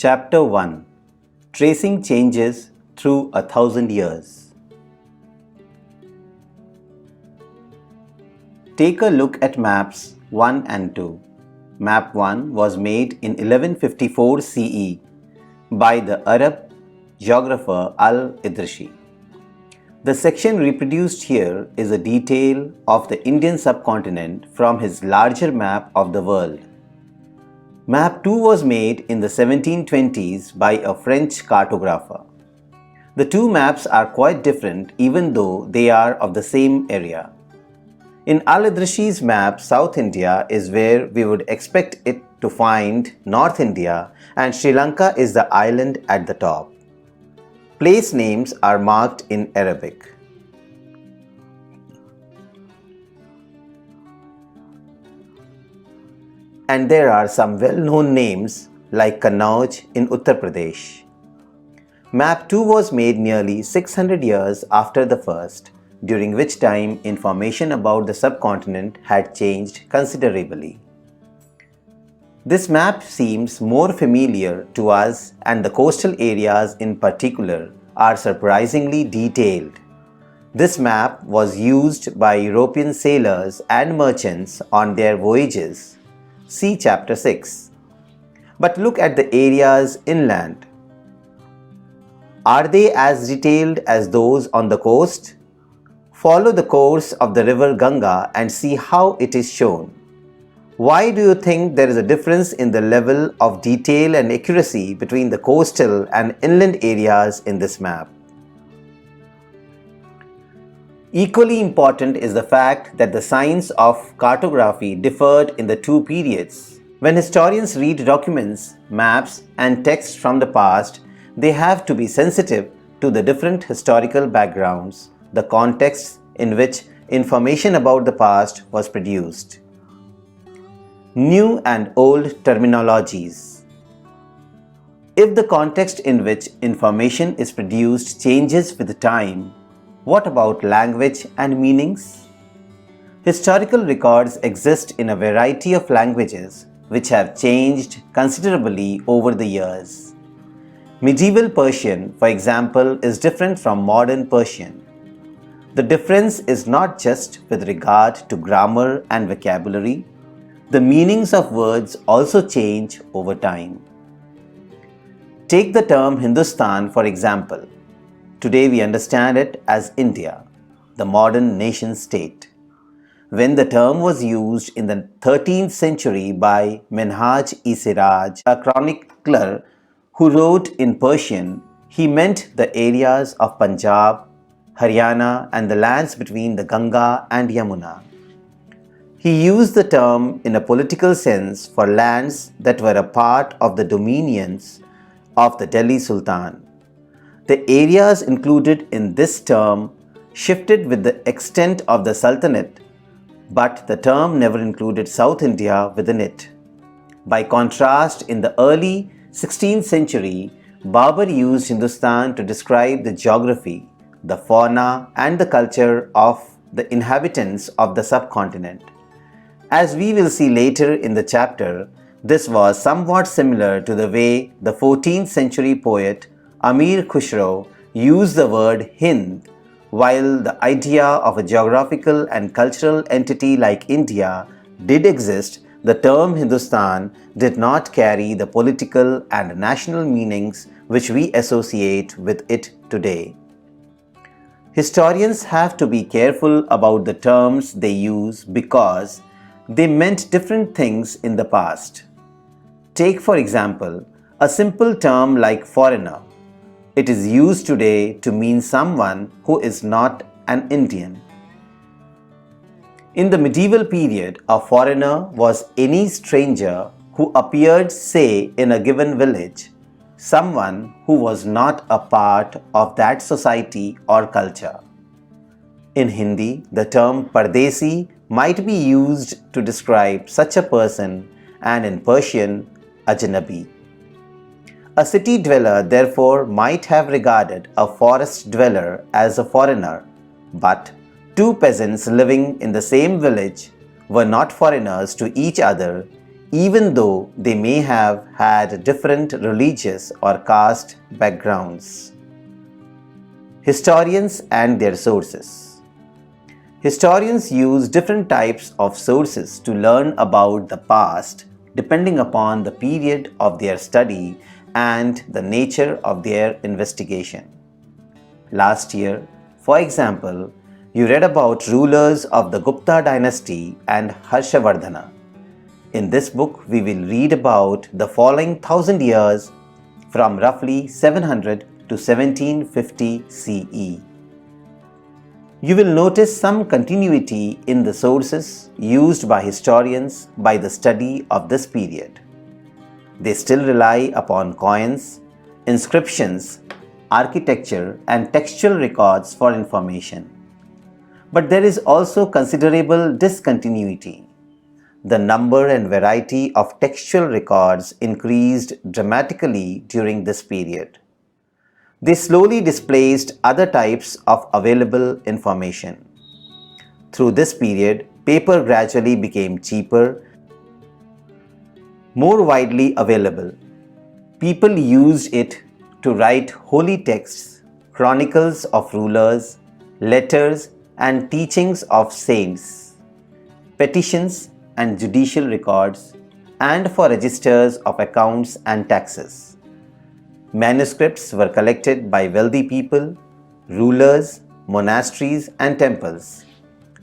Chapter 1 Tracing Changes Through 1,000 Years. Take a look at maps 1 and 2. Map 1 was made in 1154 CE by the Arab geographer Al-Idrashi. The section reproduced here is a detail of the Indian subcontinent from his larger map of the world. Map 2 was made in the 1720s by a French cartographer. The two maps are quite different even though they are of the same area. In Al-Idrashi's map, South India is where we would expect it to find North India, and Sri Lanka is the island at the top. Place names are marked in Arabic. And there are some well-known names like Kannauj in Uttar Pradesh. Map 2 was made nearly 600 years after the first, during which time information about the subcontinent had changed considerably. This map seems more familiar to us, and the coastal areas in particular are surprisingly detailed. This map was used by European sailors and merchants on their voyages. See Chapter 6. But look at the areas inland. Are they as detailed as those on the coast? Follow the course of the river Ganga and see how it is shown. Why do you think there is a difference in the level of detail and accuracy between the coastal and inland areas in this map? Equally important is the fact that the science of cartography differed in the two periods. When historians read documents, maps, and texts from the past, they have to be sensitive to the different historical backgrounds, the contexts in which information about the past was produced. New and old terminologies. If the context in which information is produced changes with time, what about language and meanings? Historical records exist in a variety of languages which have changed considerably over the years. Medieval Persian, for example, is different from modern Persian. The difference is not just with regard to grammar and vocabulary. The meanings of words also change over time. Take the term Hindustan for example. Today we understand it as India, the modern nation state. When the term was used in the 13th century by Minhaj-e-Siraj, a chronicler who wrote in Persian, he meant the areas of Punjab, Haryana, and the lands between the Ganga and Yamuna. He used the term in a political sense for lands that were a part of the dominions of the Delhi Sultan. The areas included in this term shifted with the extent of the Sultanate, but the term never included South India within it. By contrast, in the early 16th century, Babur used Hindustan to describe the geography, the fauna, and the culture of the inhabitants of the subcontinent. As we will see later in the chapter, this was somewhat similar to the way the 14th century poet Amir Khusro used the word Hind. While the idea of a geographical and cultural entity like India did exist, the term Hindustan did not carry the political and national meanings which we associate with it today. Historians have to be careful about the terms they use because they meant different things in the past. Take for example, a simple term like foreigner. It is used today to mean someone who is not an Indian. In the medieval period, a foreigner was any stranger who appeared, say, in a given village, someone who was not a part of that society or culture. In Hindi, the term Pardesi might be used to describe such a person, and in Persian, Ajnabi. A city dweller therefore might have regarded a forest dweller as a foreigner, but two peasants living in the same village were not foreigners to each other, even though they may have had different religious or caste backgrounds. Historians and their sources. Historians use different types of sources to learn about the past depending upon the period of their study and the nature of their investigation. Last year, for example, you read about rulers of the Gupta dynasty and Harshavardhana. In this book, we will read about the following 1000 years from roughly 700 to 1750 CE. You will notice some continuity in the sources used by historians by the study of this period. They still rely upon coins, inscriptions, architecture, and textual records for information. But there is also considerable discontinuity. The number and variety of textual records increased dramatically during this period. They slowly displaced other types of available information. Through this period, paper gradually became cheaper, more widely available. People used it to write holy texts, chronicles of rulers, letters, and teachings of saints, petitions and judicial records, and for registers of accounts and taxes. Manuscripts were collected by wealthy people, rulers, monasteries, and temples.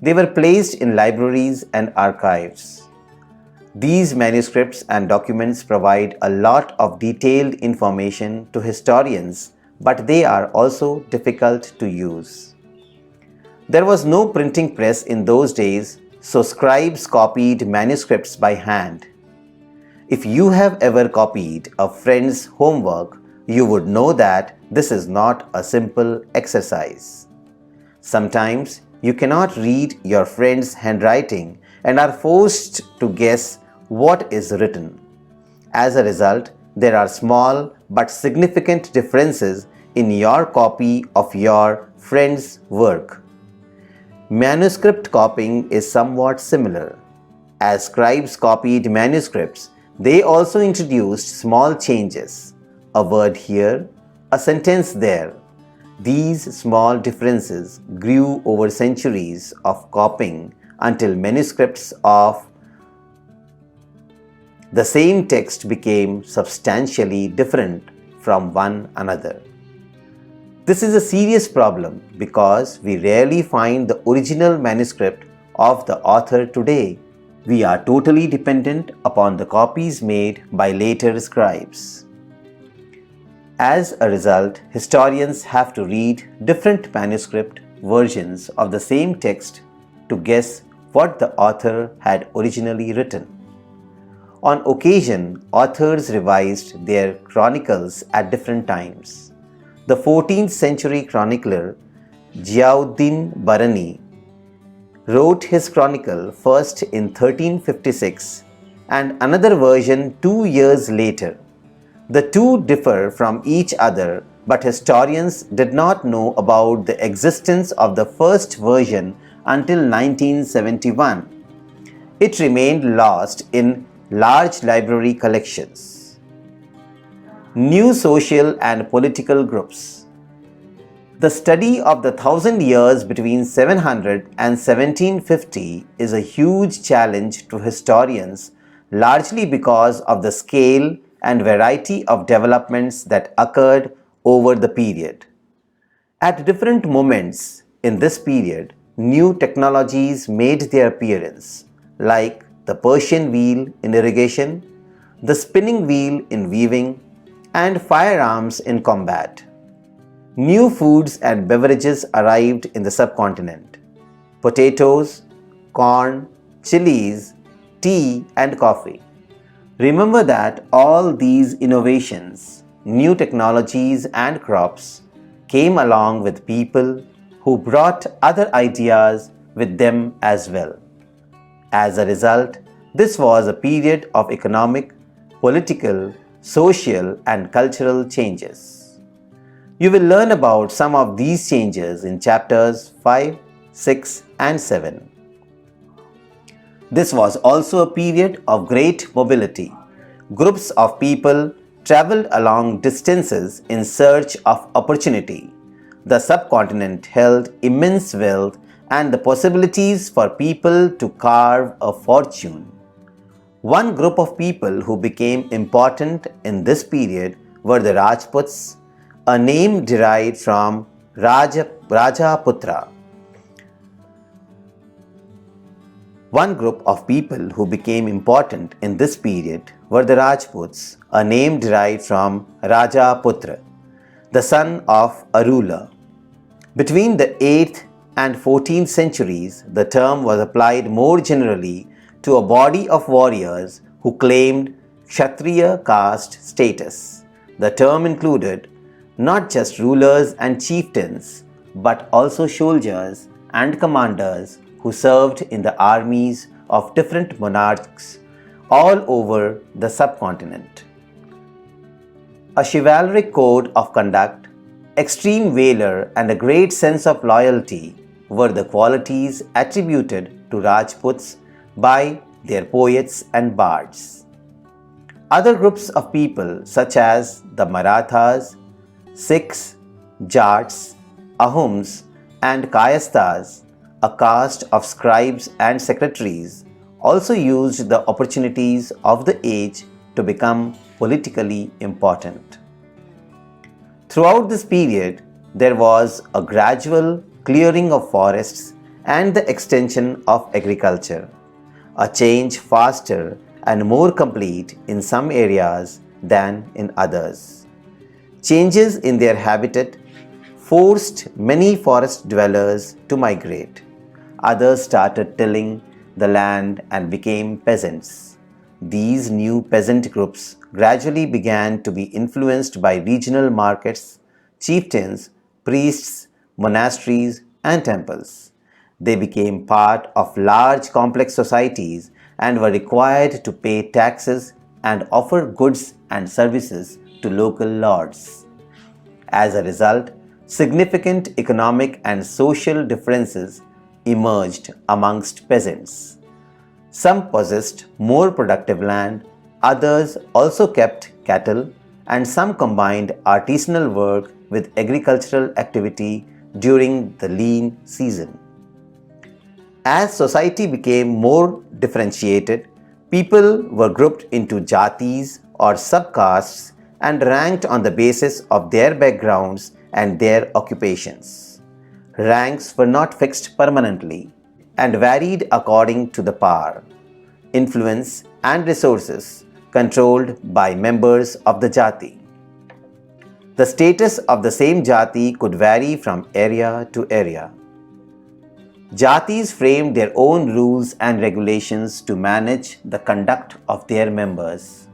They were placed in libraries and archives. These manuscripts and documents provide a lot of detailed information to historians, but they are also difficult to use. There was no printing press in those days, so scribes copied manuscripts by hand. If you have ever copied a friend's homework, you would know that this is not a simple exercise. Sometimes you cannot read your friend's handwriting and are forced to guess what is written. As a result, there are small but significant differences in your copy of your friend's work. Manuscript copying is somewhat similar. As scribes copied manuscripts, they also introduced small changes, a word here, a sentence there. These small differences grew over centuries of copying until manuscripts of the same text became substantially different from one another. This is a serious problem because we rarely find the original manuscript of the author today. We are totally dependent upon the copies made by later scribes. As a result, historians have to read different manuscript versions of the same text to guess what the author had originally written. On occasion, authors revised their chronicles at different times. The 14th century chronicler Ziauddin Barani wrote his chronicle first in 1356 and another version 2 years later. The two differ from each other, but historians did not know about the existence of the first version until 1971. It remained lost in large library collections. New social and political groups. The study of the 1000 years between 700 and 1750 is a huge challenge to historians, largely because of the scale and variety of developments that occurred over the period. At different moments in this period, new technologies made their appearance, like the Persian wheel in irrigation, the spinning wheel in weaving, and firearms in combat. New foods and beverages arrived in the subcontinent: potatoes, corn, chilies, tea, and coffee. Remember that all these innovations, new technologies, and crops came along with people who brought other ideas with them as well. As a result, this was a period of economic, political, social, and cultural changes. You will learn about some of these changes in chapters 5, 6, and 7. This was also a period of great mobility. Groups of people traveled long distances in search of opportunity. The subcontinent held immense wealth and the possibilities for people to carve a fortune. One group of people who became important in this period were the Rajputs, a name derived from Rajaputra. One group of people who became important in this period were the Rajputs, a name derived from Rajaputra, the son of a ruler. Between the 8th and 14th centuries, the term was applied more generally to a body of warriors who claimed Kshatriya caste status. The term included not just rulers and chieftains, but also soldiers and commanders who served in the armies of different monarchs all over the subcontinent. A chivalric code of conduct, extreme valor, and a great sense of loyalty were the qualities attributed to Rajputs by their poets and bards. Other groups of people, such as the Marathas, Sikhs, Jats, Ahoms, and Kayasthas, a caste of scribes and secretaries, also used the opportunities of the age to become politically important. Throughout this period, there was a gradual clearing of forests and the extension of agriculture, a change faster and more complete in some areas than in others. Changes in their habitat forced many forest dwellers to migrate. Others started tilling the land and became peasants. These new peasant groups gradually began to be influenced by regional markets, chieftains, priests, monasteries, and temples. They became part of large complex societies and were required to pay taxes and offer goods and services to local lords. As a result, significant economic and social differences emerged amongst peasants. Some possessed more productive land, others also kept cattle, and some combined artisanal work with agricultural activity during the lean season. As society became more differentiated, people were grouped into jatis or subcastes and ranked on the basis of their backgrounds and their occupations. Ranks were not fixed permanently and varied according to the power, influence, and resources controlled by members of the jati. The status of the same jati could vary from area to area. Jatis framed their own rules and regulations to manage the conduct of their members.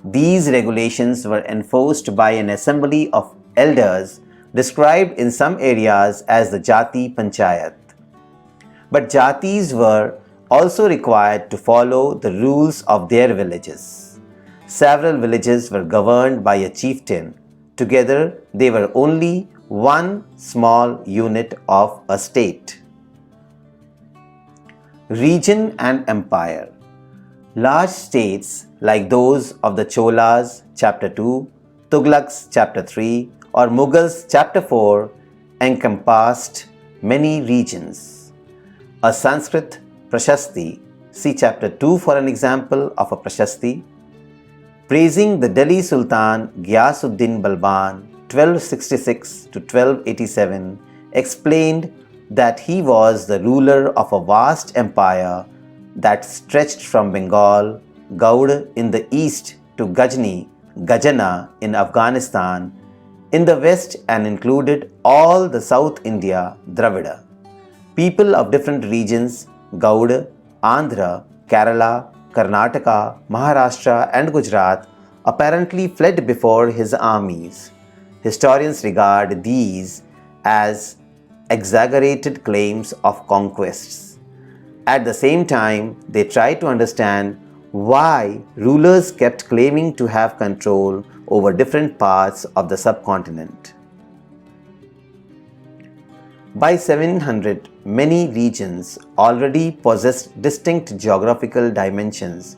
These regulations were enforced by an assembly of elders described in some areas as the Jati Panchayat. But Jatis were also required to follow the rules of their villages. Several villages were governed by a chieftain. Together, they were only one small unit of a state. Region and empire. Large states like those of the Cholas, chapter 2, Tughlaqs, chapter 3, or Mughals, chapter 4, encompassed many regions. A Sanskrit Prashasti, see chapter 2 for an example of a Prashasti, praising the Delhi Sultan Ghiyasuddin Balban 1266 to 1287, explained that he was the ruler of a vast empire that stretched from Bengal, Gaud in the east to Ghazni, Gajana in Afghanistan in the west and included all the South India, Dravida. People of different regions, Gaud, Andhra, Kerala, Karnataka, Maharashtra and Gujarat, apparently fled before his armies. Historians regard these as exaggerated claims of conquests. At the same time, they try to understand why rulers kept claiming to have control over different parts of the subcontinent. By 700, many regions already possessed distinct geographical dimensions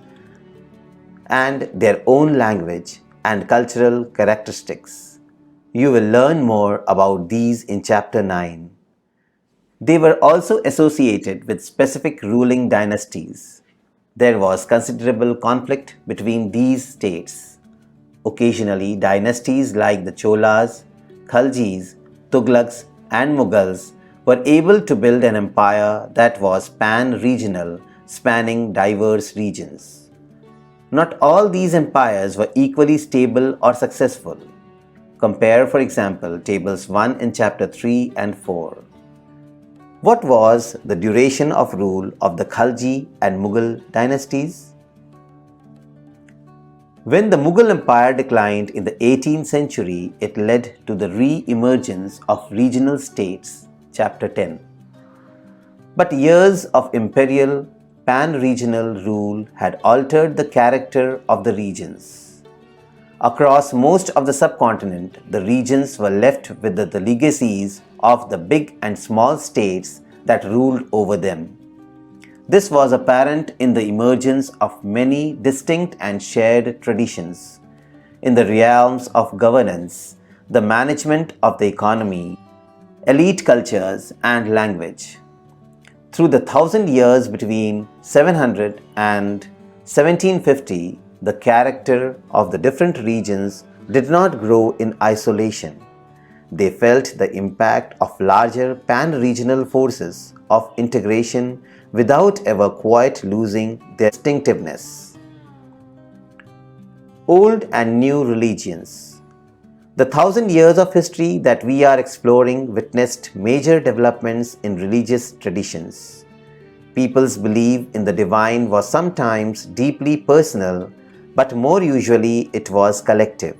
and their own language and cultural characteristics. You will learn more about these in Chapter 9. They were also associated with specific ruling dynasties. There was considerable conflict between these states. Occasionally, dynasties like the Cholas, Khaljis, Tughlaqs, and Mughals were able to build an empire that was pan-regional, spanning diverse regions. Not all these empires were equally stable or successful. Compare, for example, tables 1 in chapter 3 and 4. What was the duration of rule of the Khalji and Mughal dynasties? When the Mughal Empire declined in the 18th century, it led to the re-emergence of regional states, chapter 10. But years of imperial pan-regional rule had altered the character of the regions. Across most of the subcontinent, the regions were left with the legacies of the big and small states that ruled over them. This was apparent in the emergence of many distinct and shared traditions in the realms of governance, the management of the economy, elite cultures, and language. Through the 1,000 years between 700 and 1750, the character of the different regions did not grow in isolation. They felt the impact of larger pan-regional forces of integration without ever quite losing their distinctiveness. Old and new religions. The 1,000 years of history that we are exploring witnessed major developments in religious traditions. People's belief in the divine was sometimes deeply personal, but more usually it was collective.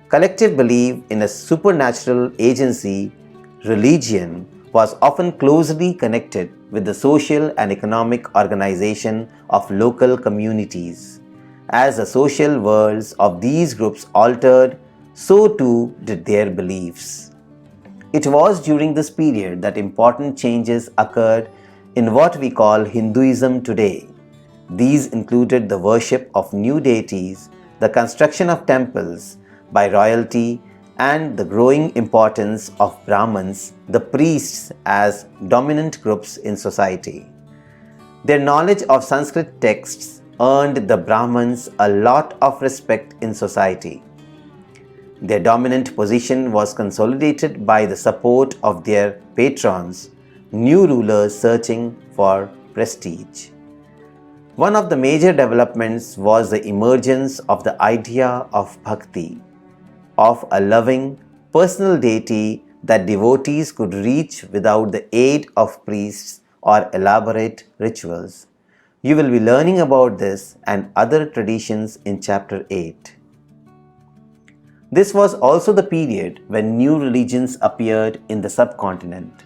Collective belief in a supernatural agency, religion, was often closely connected with the social and economic organization of local communities. As the social worlds of these groups altered, so too did their beliefs. It was during this period that important changes occurred in what we call Hinduism today. These included the worship of new deities, the construction of temples by royalty, and the growing importance of Brahmins, the priests, as dominant groups in society. Their knowledge of Sanskrit texts earned the Brahmins a lot of respect in society. Their dominant position was consolidated by the support of their patrons, new rulers searching for prestige. One of the major developments was the emergence of the idea of bhakti, of a loving, personal deity that devotees could reach without the aid of priests or elaborate rituals. You will be learning about this and other traditions in Chapter 8. This was also the period when new religions appeared in the subcontinent.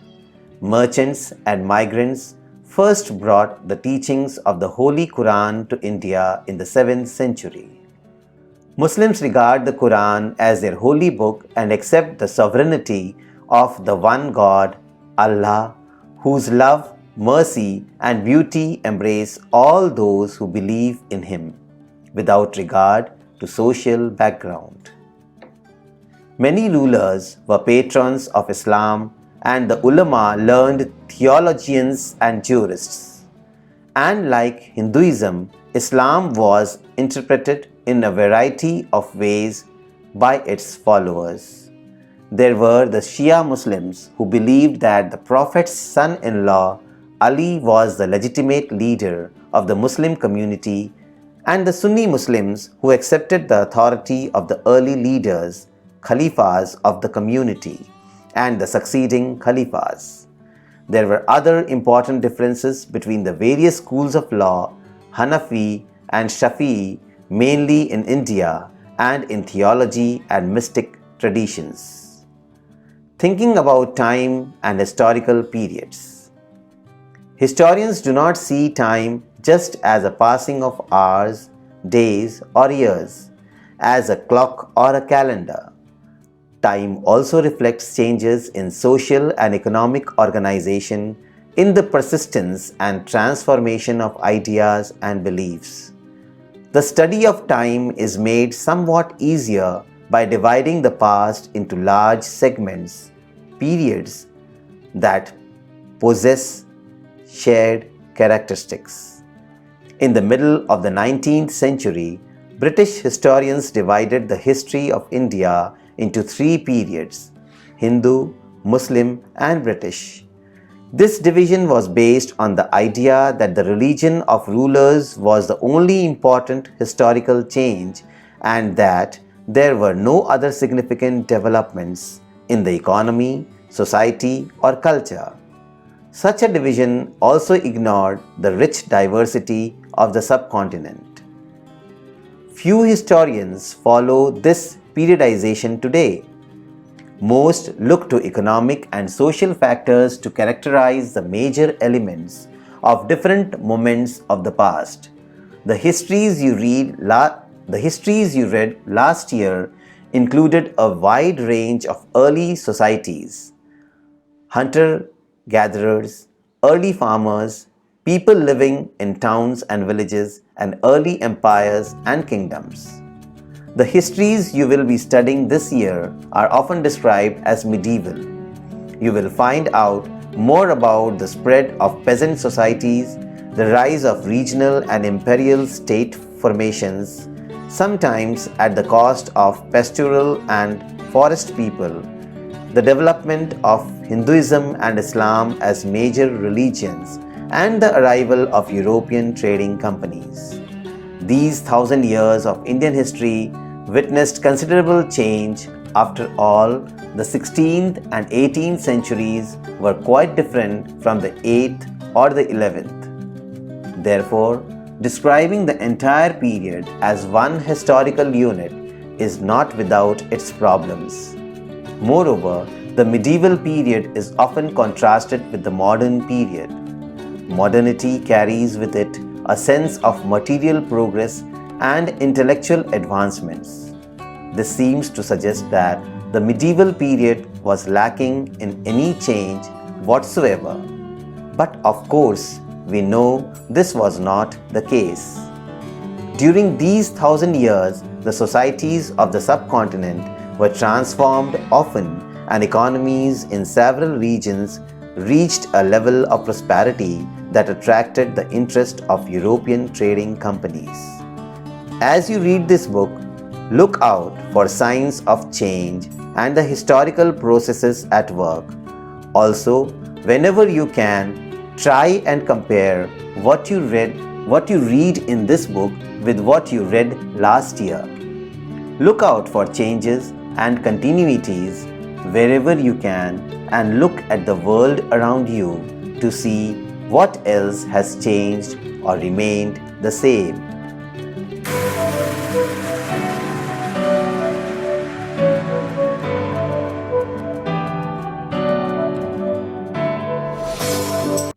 Merchants and migrants first brought the teachings of the Holy Quran to India in the 7th century. Muslims regard the Quran as their holy book and accept the sovereignty of the one God, Allah, whose love, mercy, and beauty embrace all those who believe in Him, without regard to social background. Many rulers were patrons of Islam, and the ulama learned theologians and jurists. And like Hinduism, Islam was interpreted in a variety of ways by its followers. There were the Shia Muslims who believed that the Prophet's son-in-law Ali was the legitimate leader of the Muslim community, and the Sunni Muslims who accepted the authority of the early leaders, Khalifas of the community, and the succeeding Khalifas. There were other important differences between the various schools of law, Hanafi and Shafi'i, mainly in India, and in theology and mystic traditions. Thinking about time and historical periods. Historians do not see time just as a passing of hours, days, or years, as a clock or a calendar. Time also reflects changes in social and economic organization, in the persistence and transformation of ideas and beliefs. The study of time is made somewhat easier by dividing the past into large segments, periods that possess shared characteristics. In the middle of the 19th century, British historians divided the history of India into three periods: Hindu, Muslim, and British. This division was based on the idea that the religion of rulers was the only important historical change and that there were no other significant developments in the economy, society, or culture. Such a division also ignored the rich diversity of the subcontinent. Few historians follow this periodization today. Most look to economic and social factors to characterize the major elements of different moments of the past. The histories you read last year included a wide range of early societies: hunter-gatherers, early farmers, people living in towns and villages, and early empires and kingdoms. The histories you will be studying this year are often described as medieval. You will find out more about the spread of peasant societies, the rise of regional and imperial state formations, sometimes at the cost of pastoral and forest people, the development of Hinduism and Islam as major religions, and the arrival of European trading companies. These 1,000 years of Indian history witnessed considerable change. After all, the 16th and 18th centuries were quite different from the 8th or the 11th. Therefore, describing the entire period as one historical unit is not without its problems. Moreover, the medieval period is often contrasted with the modern period. Modernity carries with it a sense of material progress and intellectual advancements. This seems to suggest that the medieval period was lacking in any change whatsoever. But of course, we know this was not the case. During these 1,000 years, the societies of the subcontinent were transformed often, and economies in several regions reached a level of prosperity that attracted the interest of European trading companies. As you read this book, look out for signs of change and the historical processes at work. Also, whenever you can, try and compare what you read in this book with what you read last year. Look out for changes and continuities wherever you can, and look at the world around you to see what else has changed or remained the same.